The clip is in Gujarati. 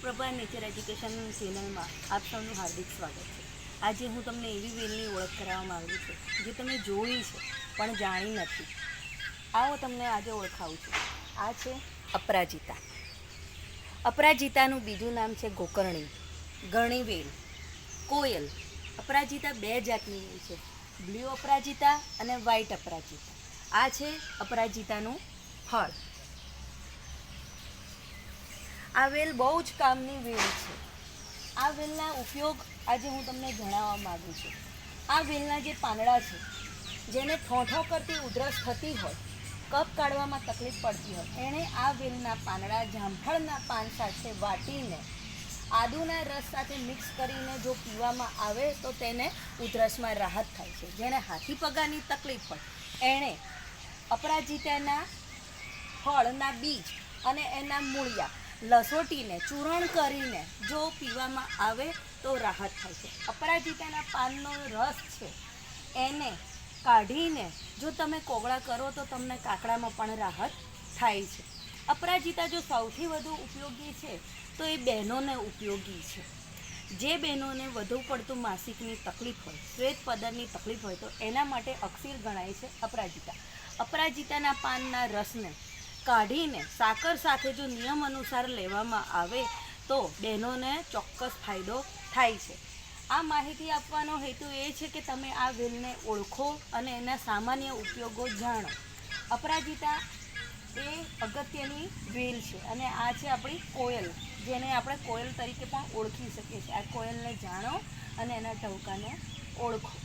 પ્રભા નેચર એજ્યુકેશન ચેનલમાં આપ સૌનું હાર્દિક સ્વાગત છે. આજે હું તમને એવી વેલની ઓળખ કરાવવા માગું છું જે તમે જોઈ છે પણ જાણી નથી. આવો તમને આજે ઓળખાવું છું. આ છે અપરાજિતા. અપરાજિતાનું બીજું નામ છે ગોકર્ણી, ગણીવેલ, કોયલ. અપરાજિતા બે જાતની હોય છે, બ્લુ અપરાજિતા અને વ્હાઇટ અપરાજિતા. આ છે અપરાજિતાનું ફળ. આ વેલ બહુ જ કામની વેલ છે. આ વેલના ઉપયોગ આજે હું તમને જણાવવા માગું છું. આ વેલના જે પાંદડા છે, જેને ઠોઠો કરતી ઉધરસ થતી હોય, કફ કાઢવામાં તકલીફ પડતી હોય, એણે આ વેલના પાંદડા જામફળના પાન સાથે વાટીને આદુના રસ સાથે મિક્સ કરીને જો પીવામાં આવે તો તેને ઉધરસમાં રાહત થાય છે. જેણે હાથી પગાની તકલીફ હોય, એણે અપરાજિતાના ફળના બીજ અને એના મૂળિયા લસોટીને ચૂરણ કરીને જો પીવામાં આવે તો રાહત થાય છે. અપરાજિતાના પાનનો રસ છે, એને કાઢીને જો તમે કોગળા કરો તો તમને કાકડામાં પણ રાહત થાય છે. અપરાજિતા જો સૌથી વધુ ઉપયોગી છે તો એ બહેનોને ઉપયોગી છે. જે બહેનોને વધુ પડતું માસિકની તકલીફ હોય, શ્વેત પદરની તકલીફ હોય, તો એના માટે અક્સિર ગણાય છે અપરાજિતા. અપરાજિતાના પાનના રસને કાઢીને સાકર સાથે જો નિયમ અનુસાર લેવામાં આવે તો બહેનોને ચોક્કસ ફાયદો થાય છે. આ માહિતી આપવાનો હેતુ એ છે કે તમે આ વેલને ઓળખો અને એના સામાન્ય ઉપયોગો જાણો. અપરાજિતા એ અગત્યની વેલ છે અને આ છે આપણી કોયલ, જેને આપણે કોયલ તરીકે પણ ઓળખી શકીએ છીએ. આ કોયલને જાણો અને એના ટહુકાને ઓળખો.